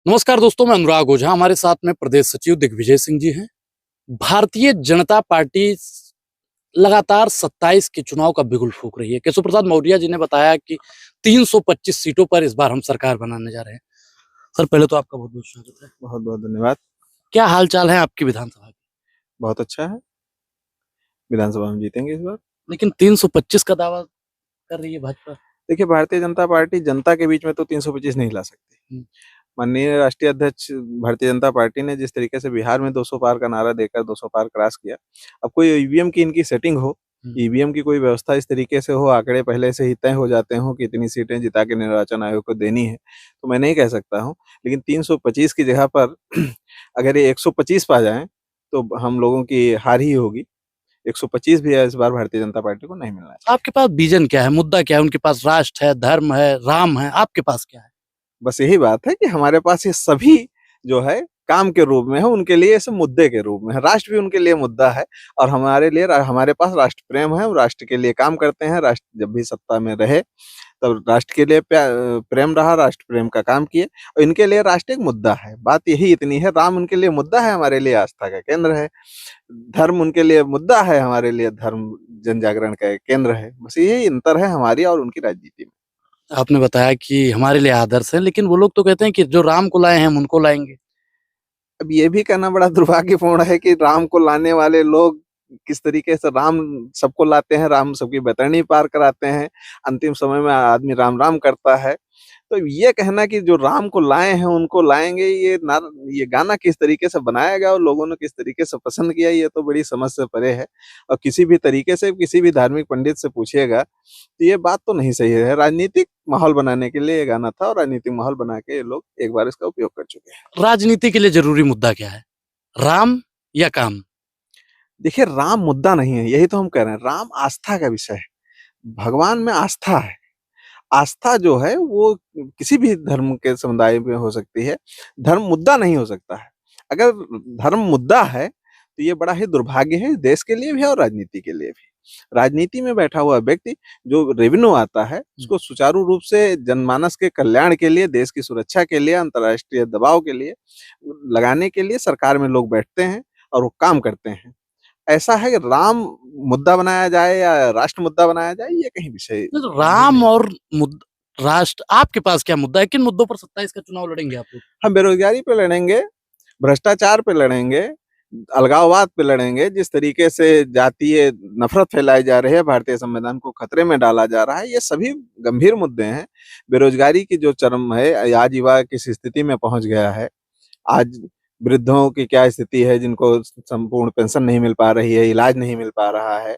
नमस्कार दोस्तों, मैं अनुराग ओझा। हमारे साथ में प्रदेश सचिव दिग्विजय सिंह जी हैं। भारतीय जनता पार्टी लगातार 27 के चुनाव का बिगुल फूंक रही है। केशव प्रसाद मौर्य जी ने बताया कि 325 सीटों पर इस बार हम सरकार बनाने जा रहे हैं। सर, पहले तो आपका बहुत बहुत स्वागत है। बहुत बहुत धन्यवाद। क्या हाल चाल है आपकी विधानसभा की? बहुत अच्छा है। विधानसभा में जीतेंगे इस बार। लेकिन 325 का दावा कर रही है भाजपा। देखिए, भारतीय जनता पार्टी जनता के बीच में तो 325 नहीं ला सकती। माननीय राष्ट्रीय अध्यक्ष भारतीय जनता पार्टी ने जिस तरीके से बिहार में 200 पार का नारा देकर 200 पार क्रॉस किया, अब कोई ईवीएम की इनकी सेटिंग हो, ईवीएम की कोई व्यवस्था इस तरीके से हो, आंकड़े पहले से ही तय हो जाते हो कि इतनी सीटें जिता के निर्वाचन आयोग को देनी है, तो मैं नहीं कह सकता हूँ। लेकिन 325 की जगह पर अगर ये 125 पा जाएं तो हम लोगों की हार ही होगी। 125 भी है इस बार भारतीय जनता पार्टी को नहीं मिलना है। आपके पास विजन क्या है, मुद्दा क्या है? उनके पास राष्ट्र है, धर्म है, राम है, आपके पास क्या है? बस यही बात है कि हमारे पास ये सभी जो है काम के रूप में है, उनके लिए ऐसे मुद्दे के रूप में है। राष्ट्र भी उनके लिए मुद्दा है और हमारे लिए हमारे पास राष्ट्र प्रेम है, राष्ट्र के लिए काम करते हैं। राष्ट्र जब भी सत्ता में रहे तब राष्ट्र के लिए प्रेम रहा, राष्ट्र प्रेम का काम किए और इनके लिए राष्ट्र एक मुद्दा है। बात यही इतनी है, राम उनके लिए मुद्दा है, हमारे लिए आस्था का केंद्र है। धर्म उनके लिए मुद्दा है, हमारे लिए धर्म जन जागरण का एक केंद्र है। बस यही अंतर है हमारी और उनकी राजनीति में। आपने बताया कि हमारे लिए आदर्श है, लेकिन वो लोग तो कहते हैं कि जो राम को लाए हैं हम उनको लाएंगे। अब ये भी कहना बड़ा दुर्भाग्यपूर्ण है कि राम को लाने वाले लोग किस तरीके से राम सबको लाते हैं, राम सबकी बैतरणी पार कराते हैं, अंतिम समय में आदमी राम राम करता है। तो ये कहना कि जो राम को लाए हैं उनको लाएंगे, ये गाना किस तरीके से बनाया गया और लोगों ने किस तरीके से पसंद किया, ये तो बड़ी समझ से परे है। और किसी भी तरीके से किसी भी धार्मिक पंडित से पूछिएगा तो ये बात तो नहीं सही है। राजनीतिक माहौल बनाने के लिए ये गाना था और राजनीतिक माहौल बना के ये लोग एक बार इसका उपयोग कर चुके हैं। राजनीति के लिए जरूरी मुद्दा क्या है, राम या काम? देखिए, राम मुद्दा नहीं है, यही तो हम कह रहे हैं। राम आस्था का विषय है, भगवान में आस्था है। आस्था जो है वो किसी भी धर्म के समुदाय में हो सकती है, धर्म मुद्दा नहीं हो सकता है। अगर धर्म मुद्दा है तो ये बड़ा ही दुर्भाग्य है देश के लिए भी और राजनीति के लिए भी। राजनीति में बैठा हुआ व्यक्ति जो रेवेन्यू आता है उसको सुचारू रूप से जनमानस के कल्याण के लिए, देश की सुरक्षा के लिए, अंतर्राष्ट्रीय दबाव के लिए लगाने के लिए सरकार में लोग बैठते हैं और वो काम करते हैं। ऐसा है कि राम मुद्दा बनाया जाए या राष्ट्र मुद्दा बनाया जाए, ये कहीं विषय नहीं तो राम और राष्ट्र, आपके पास क्या मुद्दा है? किन मुद्दों पर 27 का चुनाव लड़ेंगे आप लोग? हम बेरोजगारी पे लड़ेंगे, भ्रष्टाचार पे लड़ेंगे, अलगाववाद पे लड़ेंगे। जिस तरीके से जातीय नफरत फैलाई जा रही है, भारतीय संविधान को खतरे में डाला जा रहा है, ये सभी गंभीर मुद्दे हैं। बेरोजगारी की जो चरम है, आज युवा किस स्थिति में पहुंच गया है, आज वृद्धों की क्या स्थिति है जिनको संपूर्ण पेंशन नहीं मिल पा रही है, इलाज नहीं मिल पा रहा है,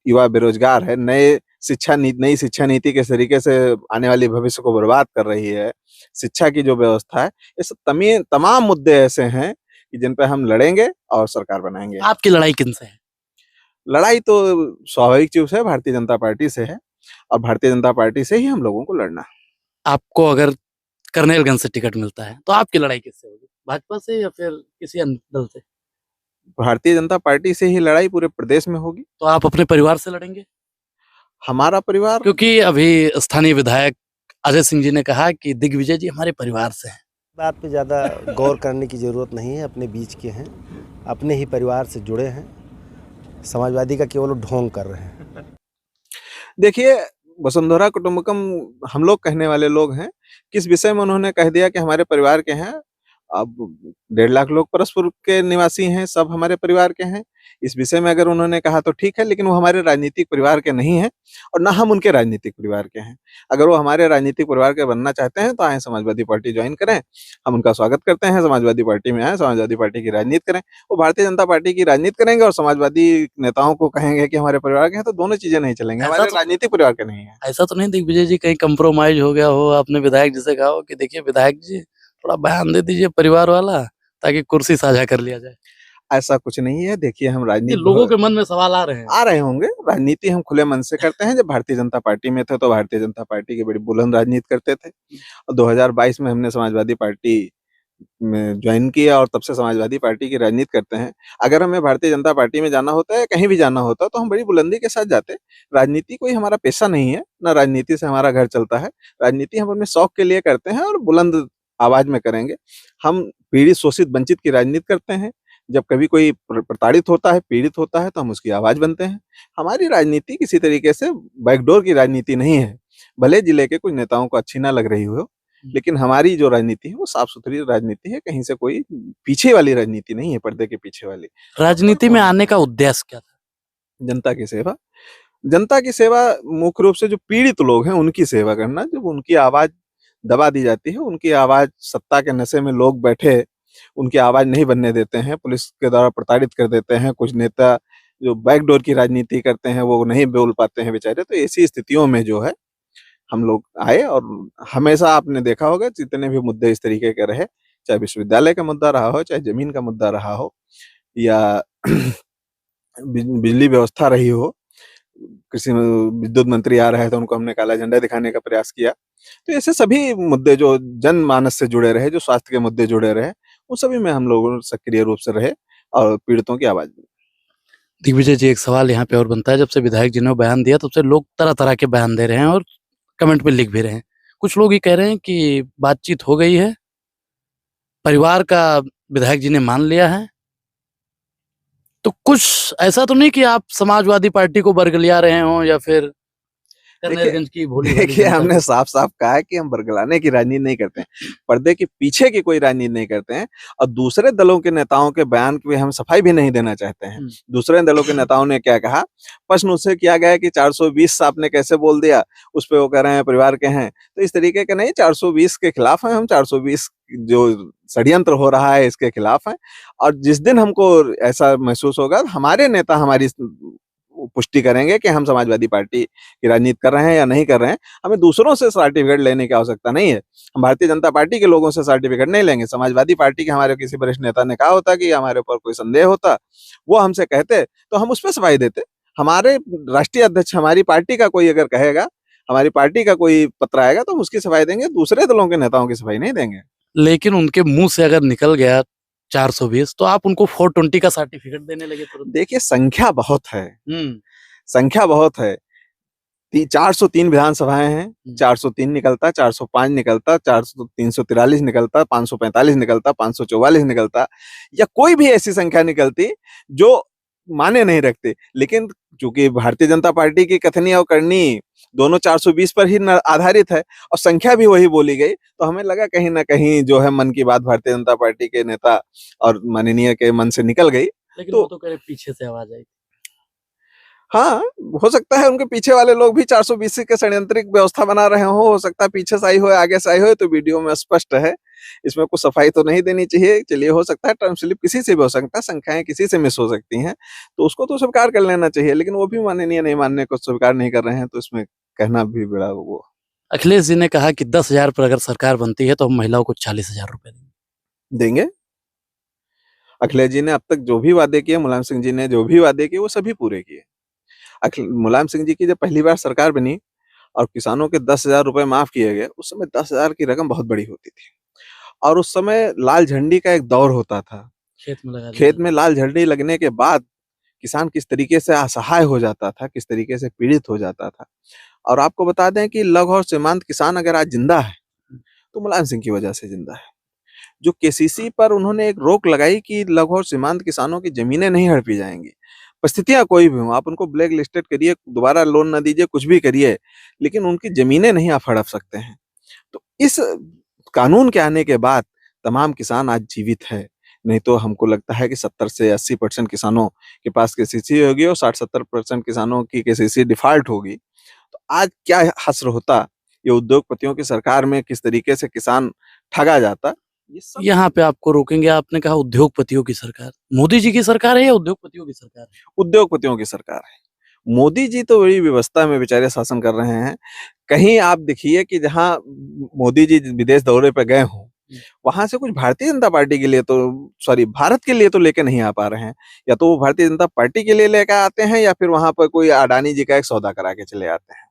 युवा बेरोजगार है, नई शिक्षा नीति किस तरीके से आने वाले भविष्य को बर्बाद कर रही है, शिक्षा की जो व्यवस्था है, ये सब तमाम मुद्दे ऐसे हैं कि जिन पे हम लड़ेंगे और सरकार बनाएंगे। आपकी लड़ाई किनसे है? लड़ाई तो स्वाभाविक रूप से भारतीय जनता पार्टी से है और भारतीय जनता पार्टी से ही हम लोगों को लड़ना है। आपको अगर कर्नेलगंज से टिकट मिलता है तो आपकी लड़ाई किससे होगी, भाजपा से या फिर किसी अन्य दल से? भारतीय जनता पार्टी से ही लड़ाई पूरे प्रदेश में होगी। तो आप अपने परिवार से लड़ेंगे? हमारा परिवार, क्योंकि अभी स्थानीय विधायक अजय सिंह जी ने कहा कि दिग्विजय जी हमारे परिवार से हैं। बात पे ज़्यादा गौर करने की ज़रूरत नहीं है, अपने बीच के हैं, अपने ही परिवार से जुड़े हैं, समाजवादी का केवल ढोंग कर रहे हैं। देखिए, वसुंधरा कुटुंबकम हम लोग कहने वाले लोग हैं। किस विषय में उन्होंने कह दिया कि हमारे परिवार के हैं? अब 1.5 लाख लोग परस्पर के निवासी हैं, सब हमारे परिवार के हैं। इस विषय में अगर उन्होंने कहा तो ठीक है, लेकिन वो हमारे राजनीतिक परिवार के नहीं हैं और ना हम उनके राजनीतिक परिवार के हैं। अगर वो हमारे राजनीतिक परिवार के बनना चाहते हैं तो आए समाजवादी पार्टी ज्वाइन करें, हम उनका स्वागत करते हैं। समाजवादी पार्टी में आए, समाजवादी पार्टी की राजनीति करें। वो भारतीय जनता पार्टी की राजनीति करेंगे और समाजवादी नेताओं को कहेंगे कि हमारे परिवार के हैं, तो दोनों चीजें नहीं चलेंगी, हमारे राजनीतिक परिवार के नहीं है। ऐसा तो नहीं दिग्विजय जी कहीं कंप्रोमाइज हो गया हो, आपने विधायक जी से कहा हो कि देखिए विधायक जी थोड़ा बयान दे दीजिए परिवार वाला, ताकि कुर्सी साझा कर लिया जाए? ऐसा कुछ नहीं है। देखिए, हम ये राजनीति लोगों के मन में सवाल आ रहे हैं। आ रहे होंगे। राजनीति हम खुले मन से करते हैं। जब भारतीय जनता पार्टी में थे तो भारतीय जनता पार्टी की बड़ी बुलंद राजनीति करते थे और 2022 में हमने समाजवादी पार्टी में ज्वाइन किया और तब से समाजवादी पार्टी की राजनीति करते हैं। अगर हमें भारतीय जनता पार्टी में जाना होता है, कहीं भी जाना होता है, तो हम बड़ी बुलंदी के साथ जाते। राजनीति कोई हमारा पेशा नहीं है, ना राजनीति से हमारा घर चलता है। राजनीति हम अपने शौक के लिए करते हैं और बुलंद आवाज में करेंगे। हम पीड़ित शोषित वंचित की राजनीति करते हैं। जब कभी कोई प्रताड़ित होता है, पीड़ित होता है, तो हम उसकी आवाज बनते हैं। हमारी राजनीति किसी तरीके से बैकडोर की राजनीति नहीं है। भले जिले के कुछ नेताओं को अच्छी ना लग रही हो, लेकिन हमारी जो राजनीति है वो साफ सुथरी राजनीति है। कहीं से कोई पीछे वाली राजनीति नहीं है, पर्दे के पीछे वाली। राजनीति में आने का उद्देश्य क्या था? जनता की सेवा। जनता की सेवा मुख्य रूप से जो पीड़ित लोग हैं उनकी सेवा करना। जब उनकी आवाज दबा दी जाती है, उनकी आवाज सत्ता के नशे में लोग बैठे उनकी आवाज नहीं बनने देते हैं, पुलिस के द्वारा प्रताड़ित कर देते हैं, कुछ नेता जो बैकडोर की राजनीति करते हैं वो नहीं बोल पाते हैं बेचारे। तो ऐसी स्थितियों में जो है हम लोग आए, और हमेशा आपने देखा होगा जितने भी मुद्दे इस तरीके के रहे, चाहे विश्वविद्यालय का मुद्दा रहा हो, चाहे जमीन का मुद्दा रहा हो, या बिजली व्यवस्था रही हो, कृषि विद्युत मंत्री आ रहे थे उनको हमने काला झंडा दिखाने का प्रयास किया। तो ऐसे सभी मुद्दे जो जनमानस से जुड़े रहे, जो स्वास्थ्य के मुद्दे जुड़े रहे, उन सभी में हम लोग सक्रिय रूप से रहे और पीड़ितों की आवाज दी। दिग्विजय जी, एक सवाल यहाँ पे और बनता है, जब से विधायक जी ने बयान दिया तब से लोग तरह तरह के बयान दे रहे हैं और कमेंट में लिख भी रहे हैं। कुछ लोग ये कह रहे हैं कि बातचीत हो गई है, परिवार का विधायक जी ने मान लिया है, तो कुछ ऐसा तो नहीं कि आप समाजवादी पार्टी को बरगलिया रहे हो या फिर कनेरगंज की भोली भाली देखिए जनता हमने को? साफ साफ कहा है कि हम बरगलाने की राजनीति नहीं करते हैं, पर्दे के पीछे की कोई राजनीति नहीं करते हैं, और दूसरे दलों के नेताओं के बयान की हम सफाई भी नहीं देना चाहते हैं। दूसरे दलों के नेताओं ने क्या कहा, प्रश्न उससे किया गया कि 420 आपने कैसे बोल दिया, उस पर वो कह रहे हैं परिवार के हैं। तो इस तरीके के नहीं, 420 के खिलाफ हैं हम। 420 जो षड्यंत्र हो रहा है इसके खिलाफ हैं, और जिस दिन हमको ऐसा महसूस होगा हमारे नेता हमारी पुष्टि करेंगे कि हम समाजवादी पार्टी की राजनीति कर रहे हैं या नहीं कर रहे हैं। हमें दूसरों से सर्टिफिकेट लेने की आवश्यकता नहीं है। हम भारतीय जनता पार्टी के लोगों से सर्टिफिकेट नहीं लेंगे। समाजवादी पार्टी के हमारे किसी वरिष्ठ नेता ने कहा होता कि हमारे ऊपर कोई संदेह होता, वो हमसे कहते तो हम उस पर सफाई देते। हमारे राष्ट्रीय अध्यक्ष हमारी पार्टी का कोई अगर कहेगा, हमारी पार्टी का कोई पत्र आएगा तो हम उसकी सफाई देंगे, दूसरे दलों के नेताओं की सफाई नहीं देंगे। लेकिन उनके मुंह से अगर निकल गया 420 तो आप उनको 420 का सर्टिफिकेट देने लगे तुरंत। देखिए संख्या बहुत है, संख्या बहुत है। 403 विधानसभाएं हैं, 403 निकलता, 405 निकलता, 343 निकलता, 545 निकलता, 544 निकलता, या कोई भी ऐसी संख्या निकलती जो माने नहीं रखते। लेकिन चूंकि भारतीय जनता पार्टी की कथनी और करनी दोनों 420 पर ही आधारित है और संख्या भी वही बोली गई, तो हमें लगा कहीं ना कहीं जो है मन की बात भारतीय जनता पार्टी के नेता और माननीय के मन से निकल गई। लेकिन वो तो कह रहे पीछे से आवाज आई। हाँ, हो सकता है उनके पीछे वाले लोग भी 420 के षड्यंत्रिक व्यवस्था बना रहे हो सकता है पीछे से आई हो आगे से आई हो, तो वीडियो में स्पष्ट है, इसमें कुछ सफाई तो नहीं देनी चाहिए। चलिए, हो सकता है टर्म स्लिप किसी से भी हो सकता है, संख्याएं किसी से मिस हो सकती हैं, तो उसको तो स्वीकार कर लेना चाहिए। लेकिन वो भी माननीय नहीं मानने को स्वीकार नहीं कर रहे हैं, तो इसमें कहना भी बड़ा वो। अखिलेश जी ने कहा कि 10,000 पर अगर सरकार बनती है तो हम महिलाओं को 40,000 रुपए देंगे। अखिलेश जी ने अब तक जो भी वादे किए, मुलायम सिंह जी ने जो भी वादे किए, वो सभी पूरे किए। मुलायम सिंह जी की जब पहली बार सरकार बनी और किसानों के 10,000 रुपए माफ किए गए, उस समय 10,000 की रकम बहुत बड़ी होती थी, और उस समय लाल झंडी का एक दौर होता था। खेत में लाल झंडी लगने के बाद किसान किस तरीके से असहाय हो जाता था, किस तरीके से पीड़ित हो जाता था। और आपको बता दें कि लघु और सीमांत किसान अगर आज जिंदा है तो मुलायम सिंह की वजह से जिंदा है। जो केसीसी पर उन्होंने एक रोक लगाई कि लघु और सीमांत किसानों की जमीनें नहीं हड़पी जाएंगी, परिस्थितियां कोई भी हो, आप उनको ब्लैक लिस्टेड करिए, दोबारा लोन ना दीजिए, कुछ भी करिए, लेकिन उनकी जमीनें नहीं आप हड़प सकते हैं। तो इस कानून के आने के बाद तमाम किसान आज जीवित है। नहीं तो हमको लगता है कि 70 से 80% किसानों के पास केसीसी होगी और 60-70% किसानों की केसीसी डिफॉल्ट होगी। तो आज क्या हश्र होता, ये उद्योगपतियों की सरकार में किस तरीके से किसान ठगा जाता। यहाँ पे आपको रोकेंगे, आपने कहा उद्योगपतियों की सरकार, मोदी जी की सरकार है या उद्योगपतियों की सरकार है? उद्योगपतियों की सरकार है। मोदी जी तो बड़ी व्यवस्था में बेचारे शासन कर रहे हैं। कहीं आप देखिए कि जहां मोदी जी विदेश दौरे पे गए हों, वहां से कुछ भारतीय जनता पार्टी के लिए तो भारत के लिए तो लेके नहीं आ पा रहे हैं। या तो वो भारतीय जनता पार्टी के लिए लेकर आते हैं, या फिर वहां पर कोई अडानी जी का एक सौदा करा के चले आते हैं।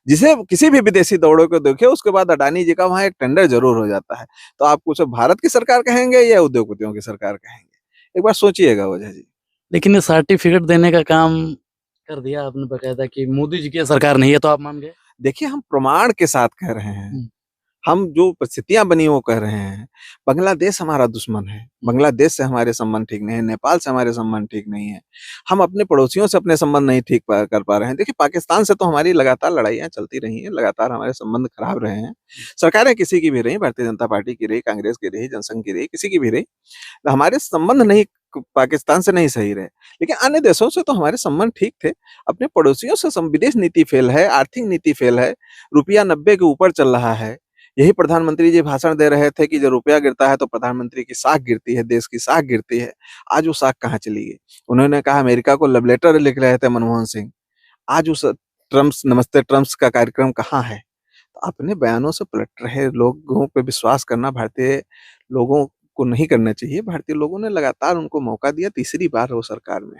जिसे किसी भी विदेशी दौड़ों को देखिए, उसके बाद अडानी जी का वहां एक टेंडर जरूर हो जाता है। तो आप कुछ भारत की सरकार कहेंगे या उद्योगपतियों की सरकार कहेंगे, एक बार सोचिएगा वजह जी। लेकिन ये सर्टिफिकेट देने का काम कर दिया आपने बकायदा कि मोदी जी की सरकार नहीं है, तो आप मान गए? देखिए, हम प्रमाण के साथ कह रहे हैं, हम जो परिस्थितियां बनी वो कह रहे हैं। बांग्लादेश हमारा दुश्मन है, बांग्लादेश से हमारे संबंध ठीक नहीं है, नेपाल से हमारे संबंध ठीक नहीं है, हम अपने पड़ोसियों से अपने संबंध नहीं ठीक कर पा रहे हैं। देखिए पाकिस्तान से तो हमारी लगातार लड़ाइयां चलती रही हैं, लगातार हमारे संबंध खराब रहे हैं। सरकारें किसी की भी रही, भारतीय जनता पार्टी की रही, कांग्रेस की रही, जनसंघ की रही, किसी की भी रही, हमारे संबंध नहीं पाकिस्तान से नहीं सही रहे, लेकिन अन्य देशों से तो हमारे संबंध ठीक थे। अपने पड़ोसियों से विदेश नीति फेल है, आर्थिक नीति फेल है, रुपया 90 के ऊपर चल रहा है। यही प्रधानमंत्री जी भाषण दे रहे थे कि जब रुपया गिरता है तो प्रधानमंत्री की साख गिरती है, देश की साख गिरती है। आज वो साख कहाँ चली गई? उन्होंने कहा अमेरिका को लव लेटर लिख रहे थे मनमोहन सिंह, आज उस ट्रम्प्स नमस्ते ट्रम्प्स का कार्यक्रम कहाँ है? तो अपने बयानों से पलट रहे लोगों पे विश्वास करना भारतीय लोगों को नहीं करना चाहिए। भारतीय लोगों ने लगातार उनको मौका दिया, तीसरी बार वो सरकार में।